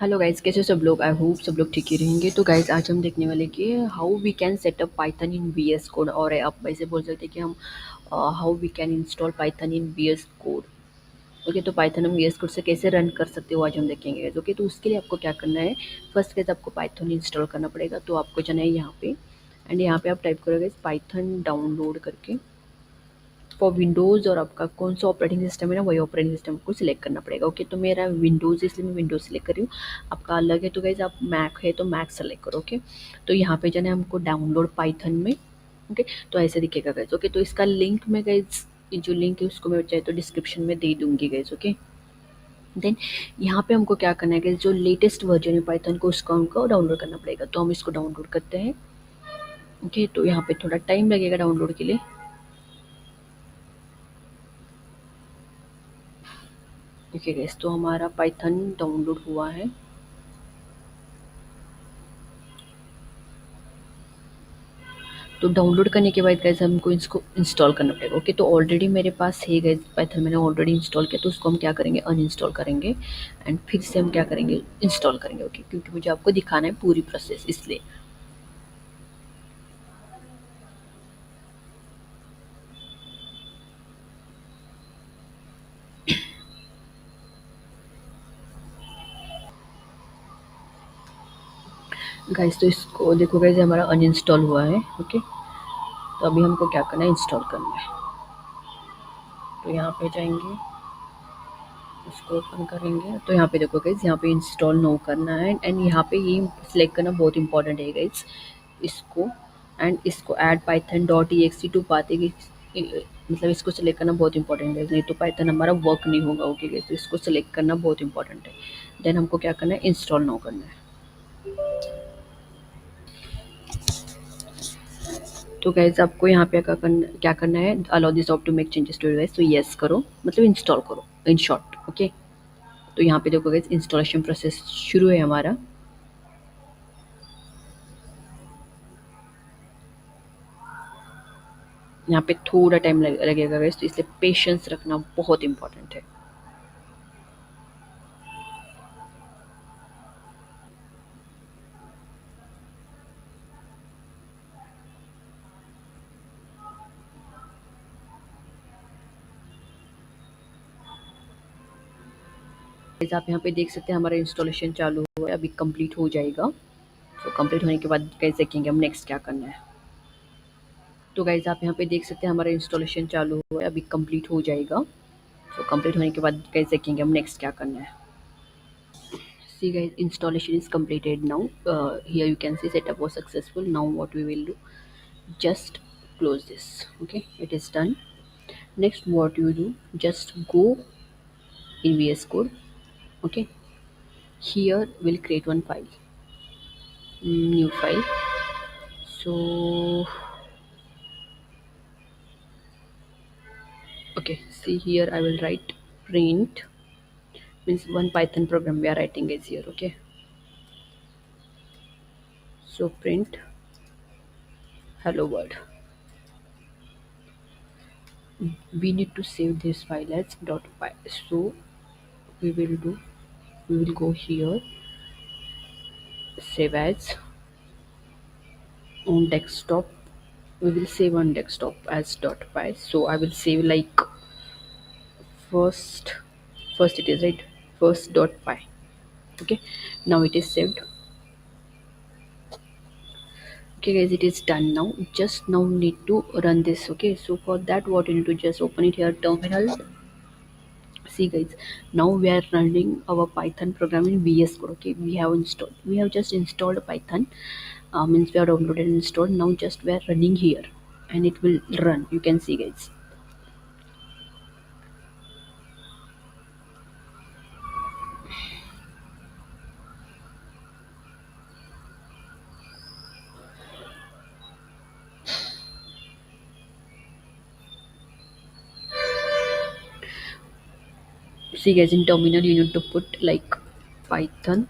Hello guys, कैसे हो सब लोग। आई होप सब लोग ठीक ही रहेंगे। तो गाइस आज हम देखने वाले कि how we can set up Python in VS code. और आप वैसे बोल सकते हैं कि हम how we can install Python in VS code. Okay, तो पाइथन हम वीएस कोड से कैसे रन कर सकते हो आज हम देखेंगे गाइस। ओके, तो उसके लिए आपको क्या करना है। फर्स्ट गाइस आपको पाइथन इंस्टॉल करना पड़ेगा। तो आपको जाना है यहाँ पे एंड यहाँ पे आप टाइप करोगे पाइथन डाउनलोड करके फॉर विंडोज़। और आपका कौन सा ऑपरेटिंग सिस्टम है ना, वही ऑपरेटिंग सिस्टम को सिलेक्ट करना पड़ेगा। ओके, तो मेरा विंडोज़ इसलिए मैं विंडोज़ सिलेक्ट कर रही हूँ। आपका अलग है तो गाइज आप मैक है तो मैक सेलेक्ट करो। ओके, तो यहाँ पे जाना है हमको डाउनलोड पाइथन में। ओके, तो ऐसे दिखेगा गाइज। ओके, तो इसका लिंक मैं गाइज जो लिंक है उसको मैं चाहे तो डिस्क्रिप्शन में दे दूंगी गाइज। ओके, देन यहाँ पे हमको क्या करना है गाइज, जो लेटेस्ट वर्जन है पाइथन को उसका हमको डाउनलोड करना पड़ेगा। तो हम इसको डाउनलोड करते हैं। ओके, तो यहाँ पे थोड़ा टाइम लगेगा डाउनलोड के लिए। ओके गाइज, तो हमारा पाइथन डाउनलोड हुआ है। तो डाउनलोड करने के बाद गाइस हमको इसको इंस्टॉल करना पड़ेगा। ओके, तो ऑलरेडी मेरे पास है गाइस पाइथन, मैंने ऑलरेडी इंस्टॉल किया। तो उसको हम क्या करेंगे, अनइंस्टॉल करेंगे एंड फिर से हम क्या करेंगे, इंस्टॉल करेंगे। ओके, क्योंकि मुझे आपको दिखाना है पूरी प्रोसेस इसलिए। गाइस तो इसको देखो गाइस, हमारा अनइंस्टॉल हुआ है। ओके, तो अभी हमको क्या करना है, इंस्टॉल करना है। तो यहाँ पे जाएंगे, इसको ओपन करेंगे। तो यहाँ पे देखो गाइस, यहाँ पे इंस्टॉल नो करना है एंड यहाँ पे ये सिलेक्ट करना बहुत इंपॉर्टेंट है गाइस। इसको एंड इसको add Python dot E X to पाते कि मतलब इसको सिलेक्ट करना बहुत इंपॉर्टेंट है, नहीं तो पाइथन हमारा वर्क नहीं होगा। ओके गाइस, तो इसको सिलेक्ट करना बहुत इंपॉर्टेंट है। देन हमको क्या करना है, इंस्टॉल नो करना है। तो गाइस आपको यहाँ पे क्या करना है, allow this app to make changes to device. तो यस करो, मतलब इंस्टॉल करो इन शॉर्ट। ओके, तो यहाँ पे देखो गाइस, इंस्टॉलेशन प्रोसेस शुरू है हमारा। यहाँ पे थोड़ा टाइम लगेगा गाइस, तो इसलिए पेशेंस रखना बहुत इंपॉर्टेंट है। गाइस आप यहाँ पे देख सकते हैं हमारा इंस्टॉलेशन चालू हुआ है, अभी कंप्लीट हो जाएगा। तो कंप्लीट होने के बाद गाइस देखेंगे हम नेक्स्ट क्या करना है। तो गाइस आप यहाँ पे देख सकते हैं हमारा इंस्टॉलेशन चालू हुआ है, अभी कंप्लीट हो जाएगा। तो कंप्लीट होने के बाद गाइस देखेंगे हम नेक्स्ट क्या करना है। See guys, installation is completed now. Here you can see setup was successful. Now what we will do, just close this. Okay, it is done. Next what you do, just go in VS Code. Okay, here we'll create one file, new file. So okay, see here I will write print, means one Python program we are writing is here. Okay, so print hello world. We need to save this file as .py. So we will do, we will go here, save as on desktop. We will save on desktop as .py. So I will save like first, first it is right, first .py. Okay, now it is saved. Okay guys, it is done now. Just now need to run this. Okay, so for that what you need to just open it here, terminal. See guys, now we are running our Python program in VS Code. Okay, we have just installed Python, means we are downloaded and installed. Now just we are running here and it will run, you can see guys. See guys, in terminal you need to put like Python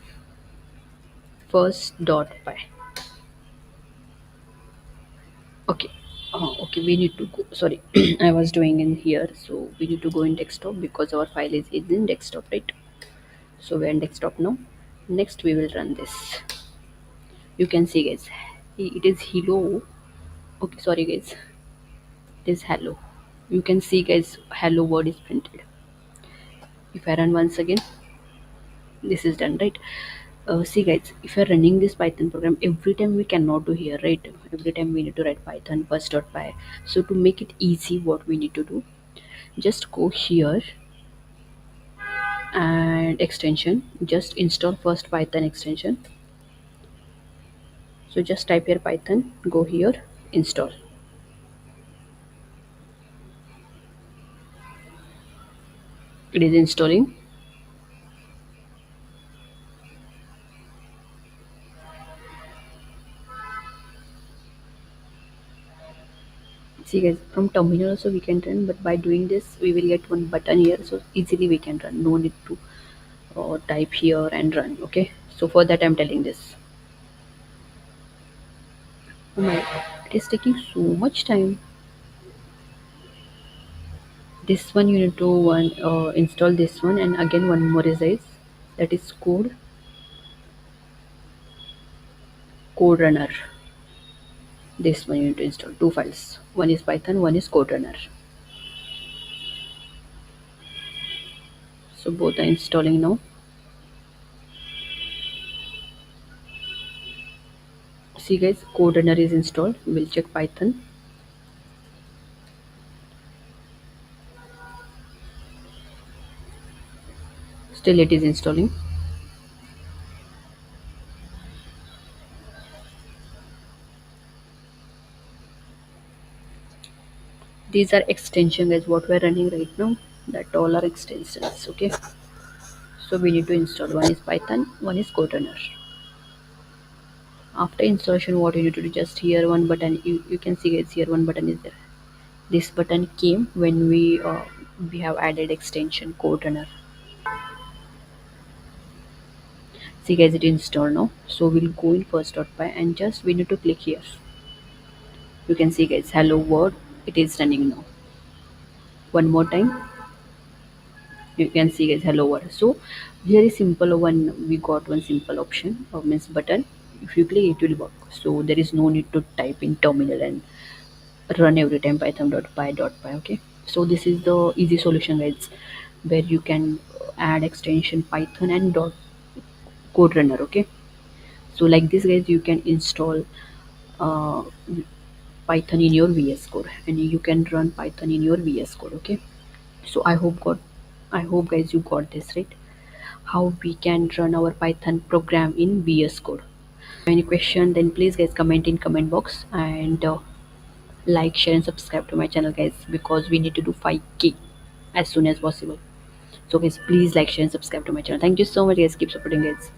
first .py. Okay, okay, we need to go, sorry, I was doing in here, so we need to go in desktop because our file is in desktop, right? So we're in desktop now. Next we will run this. You can see guys, it is hello. Okay, sorry guys, it is hello. You can see guys, hello word is printed. If I run once again, this is done, right? See guys, if you're running this Python program, every time we cannot do here, right? Every time we need to write Python first.py. So to make it easy, what we need to do, just go here and extension, just install first Python extension. So just type here Python, go here, install. It is installing. See guys, from terminal also we can run, but by doing this we will get one button here, so easily we can run. No need to type here and run. Okay, so for that I'm telling this. Oh my, it is taking so much time. This one you need to install this one, and again one more is this, that is code runner. This one you need to install two files. One is Python, one is code runner. So both are installing now. See guys, code runner is installed. We'll check Python. Still it is installing. These are extensions guys, what we're running right now. That all are extensions. Okay, so we need to install. One is Python, one is code runner. After installation, what you need to do, just here one button. You can see guys, here one button is there. This button came when we have added extension code runner. See guys, it installed now. So we'll go in first.py and just we need to click here. You can see guys, hello world, it is running now. One more time, you can see guys, hello world. So very simple one, we got one simple option or means button. If you click, it will work. So there is no need to type in terminal and run every time python.py. Okay, so this is the easy solution guys, where you can add extension Python and dot code runner. Okay, so like this guys, you can install uh, Python in your VS Code, and you can run Python in your VS Code. Okay, so I hope guys you got this right. How we can run our Python program in VS Code. Any question? Then please guys comment in comment box, and like, share, and subscribe to my channel guys, because we need to do 5K as soon as possible. So guys, please like, share, and subscribe to my channel. Thank you so much guys. Keep supporting guys.